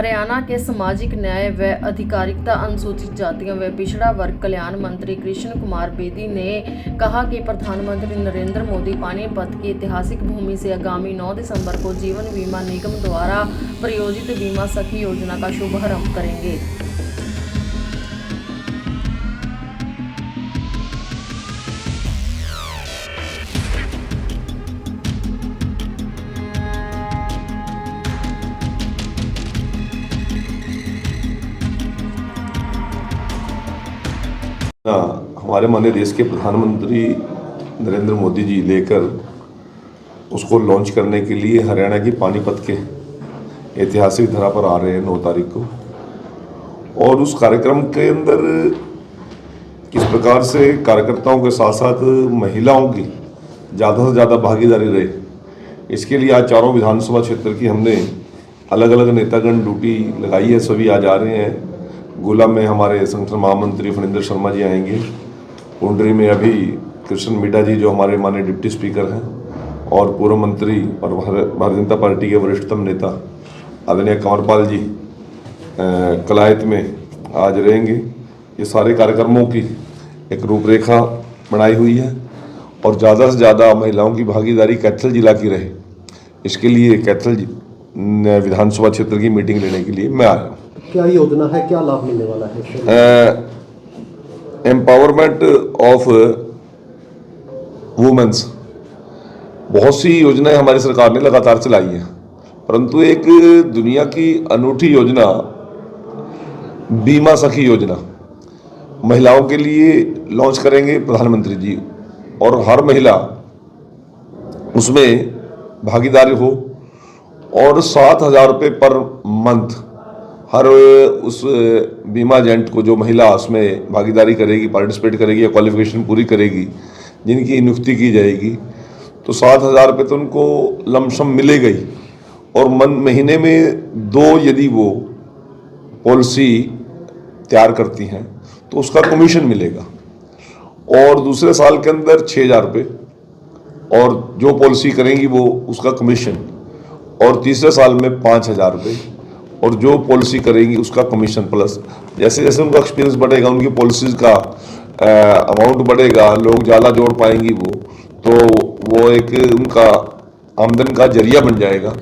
हरियाणा के सामाजिक न्याय व अधिकारिता अनुसूचित जातियों व पिछड़ा वर्ग कल्याण मंत्री कृष्ण कुमार बेदी ने कहा कि प्रधानमंत्री नरेंद्र मोदी पानीपत की ऐतिहासिक भूमि से आगामी 9 दिसंबर को जीवन बीमा निगम द्वारा प्रायोजित बीमा सखी योजना का शुभारंभ करेंगे। हमारे माननीय देश के प्रधानमंत्री नरेंद्र मोदी जी लेकर उसको लॉन्च करने के लिए हरियाणा की पानीपत के ऐतिहासिक धरा पर आ रहे हैं 9 तारीख को। और उस कार्यक्रम के अंदर किस प्रकार से कार्यकर्ताओं के साथ साथ महिलाओं की ज़्यादा से ज़्यादा भागीदारी रहे, इसके लिए आज चारों विधानसभा क्षेत्र की हमने अलग अलग नेतागण ड्यूटी लगाई है। सभी आज आ रहे हैं। गोला में हमारे संगठन महामंत्री फणिंदर शर्मा जी आएंगे। कुंडरी में अभी कृष्ण मीडा जी जो हमारे माननीय डिप्टी स्पीकर हैं और पूर्व मंत्री और भारतीय जनता पार्टी के वरिष्ठतम नेता आदरणीय कंवरपाल जी कलायत में आज रहेंगे। ये सारे कार्यक्रमों की एक रूपरेखा बनाई हुई है और ज़्यादा से ज़्यादा महिलाओं की भागीदारी कैथल जिला की रहे, इसके लिए कैथल विधानसभा क्षेत्र की मीटिंग लेने के लिए मैं आया हूँ। क्या योजना है, क्या लाभ मिलने वाला है? एम्पावरमेंट ऑफ वुमेन्स, बहुत सी योजनाएं हमारी सरकार ने लगातार चलाई हैं, परंतु एक दुनिया की अनूठी योजना बीमा सखी योजना महिलाओं के लिए लॉन्च करेंगे प्रधानमंत्री जी। और हर महिला उसमें भागीदारी हो और 7,000 रुपये पर मंथ हर उस बीमा एजेंट को, जो महिला उसमें भागीदारी करेगी, पार्टिसिपेट करेगी या क्वालिफिकेशन पूरी करेगी, जिनकी नियुक्ति की जाएगी, तो 7,000 रुपये तो उनको लमसम मिलेगा ही। और महीने में 2 यदि वो पॉलिसी तैयार करती हैं तो उसका कमीशन मिलेगा। और दूसरे साल के अंदर 6,000 रुपये और जो पॉलिसी करेंगी वो उसका कमीशन। और तीसरे साल में 5,000 रुपये और जो पॉलिसी करेंगी उसका कमीशन प्लस। जैसे जैसे उनका एक्सपीरियंस बढ़ेगा, उनकी पॉलिसीज़ का अमाउंट बढ़ेगा, लोग ज़्यादा जोड़ पाएंगी तो वो एक उनका आमदन का जरिया बन जाएगा।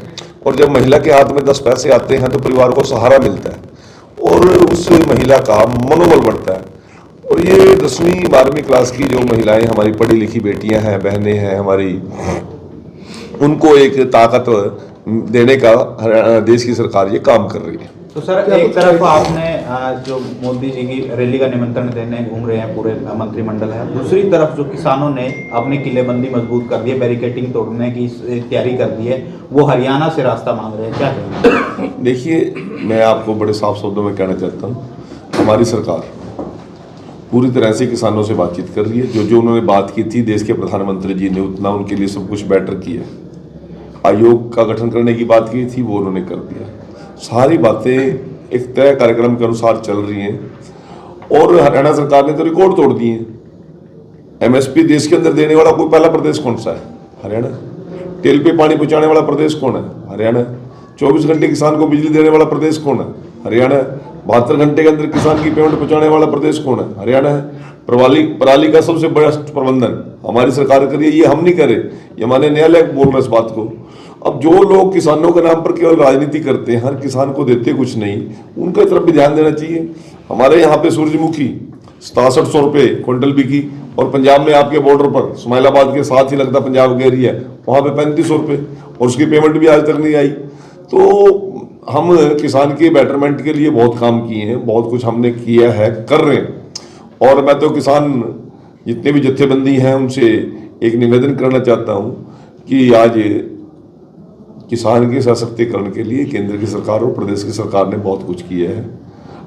और जब महिला के हाथ में 10 पैसे आते हैं तो परिवार को सहारा मिलता है और उस महिला का मनोबल बढ़ता है। और ये 10वीं 12वीं क्लास की जो महिलाएं हमारी पढ़ी लिखी बेटियां हैं, बहनें हैं हमारी, उनको एक ताकत देने का देश की सरकार ये काम कर रही है। तो सर, एक तरफ आपने जो मोदी जी की रैली का निमंत्रण देने घूम रहे हैं पूरे मंत्रिमंडल है, दूसरी तरफ जो किसानों ने अपनी किलेबंदी मजबूत कर दी है, बैरिकेडिंग तोड़ने की तैयारी कर दी है, वो हरियाणा से रास्ता मांग रहे हैं, क्या कहेंगे? देखिए, मैं आपको बड़े साफ शब्दों में कहना चाहता हूँ, हमारी सरकार पूरी तरह से किसानों से बातचीत कर रही है। जो उन्होंने बात की थी देश के प्रधानमंत्री जी ने, उतना उनके लिए सब कुछ बेटर किया। आयोग का गठन करने की बात की थी, वो उन्होंने कर दिया। सारी बातें एक तय कार्यक्रम के अनुसार चल रही हैं और हरियाणा सरकार ने तो रिकॉर्ड तोड़ दिए हैं। एमएसपी देश के अंदर देने वाला कोई पहला प्रदेश कौन सा है? हरियाणा। तेल पे पानी पहुंचाने वाला प्रदेश कौन है? हरियाणा। 24 घंटे किसान को बिजली देने वाला प्रदेश कौन है? हरियाणा। 72 घंटे के अंदर किसान की पेमेंट पहुंचाने वाला प्रदेश कौन है? हरियाणा है। पराली का सबसे बड़ा प्रबंधन हमारी सरकार करिए, ये हम नहीं करे, ये माने न्यायालय बोल रहे इस बात को। अब जो लोग किसानों के नाम पर केवल राजनीति करते हैं, हर किसान को देते कुछ नहीं, उनके तरफ भी ध्यान देना चाहिए। हमारे यहाँ पे सूरजमुखी 6700 रुपये क्विंटल बिकी और पंजाब में आपके बॉर्डर पर इस्माइलाबाद के साथ ही लगता पंजाब का एरिया, वहाँ पे 3500 रुपये और उसकी पेमेंट भी आज तक नहीं आई। तो हम किसान के बेटरमेंट के लिए बहुत काम किए हैं, बहुत कुछ हमने किया है, कर रहे हैं। और मैं तो किसान जितने भी जत्थेबंदी हैं उनसे एक निवेदन करना चाहता हूं कि आज किसान के सशक्तिकरण के लिए केंद्र की सरकार और प्रदेश की सरकार ने बहुत कुछ किया है।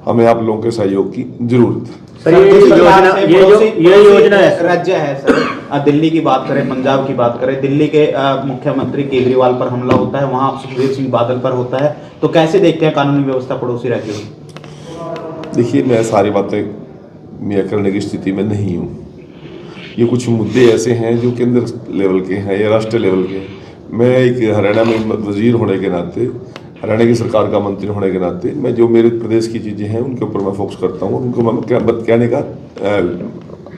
हमें आप लोगों के सहयोग की जरूरत है। ये योजना राज्य है सर, दिल्ली की बात करें, पंजाब की बात करें, दिल्ली के मुख्यमंत्री केजरीवाल पर हमला होता है, वहां सुखबीर सिंह बादल पर होता है, तो कैसे देखते हैं कानूनी व्यवस्था पड़ोसी राज्यों की? देखिए, मैं सारी बातें मैं करने की स्थिति में नहीं हूँ। ये कुछ मुद्दे ऐसे हैं जो केंद्र लेवल के हैं या राष्ट्रीय लेवल के हैं। मैं एक हरियाणा में वजीर होने के नाते हरियाणा की सरकार का मंत्री होने के नाते मैं जो मेरे प्रदेश की चीज़ें हैं उनके ऊपर मैं फोकस करता हूँ, उनको मैं कहने का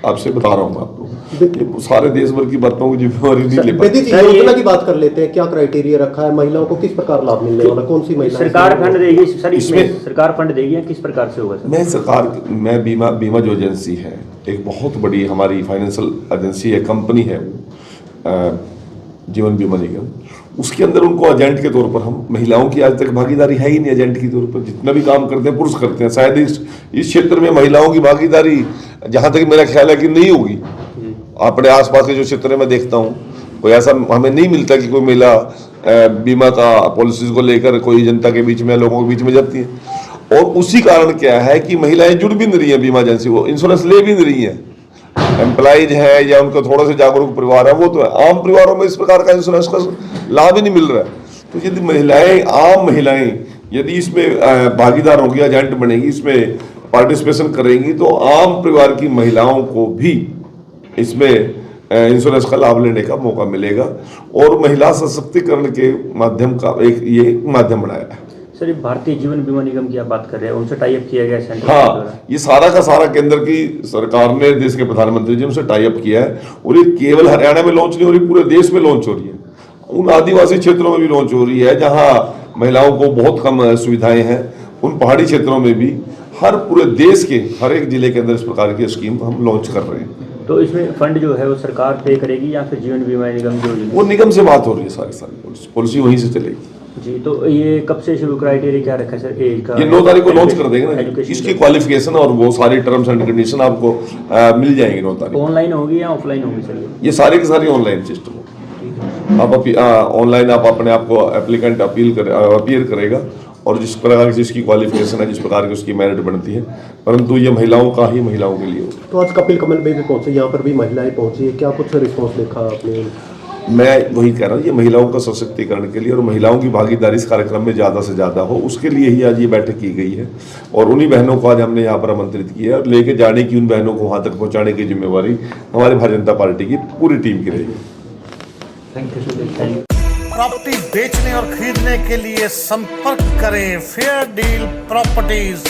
आपसे बता रहा हूँ आपको। ये सारे देश भर की बातों की जिम्मेवारी नहीं ले बेदी पाती। जी, योजना की बात कर लेते हैं। क्या क्राइटेरिया रखा है, महिलाओं को किस प्रकार लाभ मिलने वाला, कौन सी महिला सरकार फंड देगी सर, इसमें सरकार फंड देगी या किस प्रकार से होगा सर? मैं बीमा जो एजेंसी है, एक बहुत बड़ी हमारी फाइनेंशियल एजेंसी है, कंपनी है वो, जीवन बीमा निगम, उसके अंदर उनको एजेंट के तौर पर हम, महिलाओं की आज तक भागीदारी है ही नहीं एजेंट के तौर पर। जितना भी काम करते हैं पुरुष करते हैं। शायद इस क्षेत्र में महिलाओं की भागीदारी जहाँ तक मेरा ख्याल है कि नहीं होगी। अपने आसपास के जो क्षेत्र में देखता हूँ, कोई ऐसा हमें नहीं मिलता कि कोई महिला बीमा का पॉलिसीज को लेकर कोई जनता के बीच में, लोगों के बीच में जाती है। और उसी कारण क्या है कि महिलाएं जुड़ भी नहीं रही हैं बीमा एजेंसी को, इंश्योरेंस ले भी नहीं रही हैं। एम्प्लॉइज है या उनको थोड़ा सा जागरूक परिवार है, वो तो है। आम परिवारों में इस प्रकार का इंश्योरेंस का लाभ ही नहीं मिल रहा है। तो यदि महिलाएं, आम महिलाएं यदि इसमें भागीदार होंगी, एजेंट बनेगी, इसमें पार्टिसिपेशन करेंगी, तो आम परिवार की महिलाओं को भी इसमें इंश्योरेंस का लाभ लेने का मौका मिलेगा। और महिला सशक्तिकरण के माध्यम का एक ये माध्यम बनाया है। सर, ये भारतीय जीवन बीमा निगम की आप बात कर रहे हैं, उनसे टाई अप किया गया सेंट्रल हाँ, ये सारा का सारा केंद्र की सरकार ने, देश के प्रधानमंत्री जी उनसे टाई अप किया है। और ये केवल हरियाणा में लॉन्च नहीं हो रही, पूरे देश में लॉन्च हो रही है। उन आदिवासी क्षेत्रों में भी लॉन्च हो रही है जहाँ महिलाओं को बहुत कम सुविधाएं हैं। उन पहाड़ी क्षेत्रों में भी, हर पूरे देश के हर एक जिले के अंदर इस प्रकार की स्कीम हम लॉन्च कर रहे हैं। तो इसमें फंड जो है वो सरकार पे करेगी या फिर जीवन बीमा निगम जो वो निगम से बात हो रही है, सारी पॉलिसी वहीं से चलेगी जी। तो ये कब से शुरू, क्राइटेरिया क्या रखा है सर एज का? ये 9 तारीख को लॉन्च कर देंगे ना। एजुकेशन इसकी क्वालिफिकेशन और वो सारी टर्म्स एंड कंडीशन आपको मिल जाएंगे 9 तारीख। ऑनलाइन होगी या ऑफलाइन होगी सर? ये सारी की सारी ऑनलाइन सिस्टम है। आप ऑनलाइन आप अपने आप को एप्लीकेंट अपीयर करेगा और जिस प्रकार की जिसकी क्वालिफिकेशन है, जिस प्रकार की उसकी मेरिट बनती है, परंतु ये महिलाओं का ही महिलाओं के लिए होगा। तो आज कपिल कमल में भी पहुंचे, यहाँ पर भी महिलाएं पहुंची है, क्या कुछ रिस्पॉन्स देखा आपने? मैं वही कह रहा हूँ, ये महिलाओं का सशक्तिकरण के लिए और महिलाओं की भागीदारी इस कार्यक्रम में ज़्यादा से ज़्यादा हो, उसके लिए ही आज ये बैठक की गई है। और उन्हीं बहनों को आज हमने यहाँ पर आमंत्रित किया है और लेके जाने की, उन बहनों को वहाँ तक पहुँचाने की जिम्मेवारी हमारी भारतीय जनता पार्टी की पूरी टीम की रहेगी। Thank you. प्रॉपर्टी बेचने और खरीदने के लिए संपर्क करें फेयर डील प्रॉपर्टीज।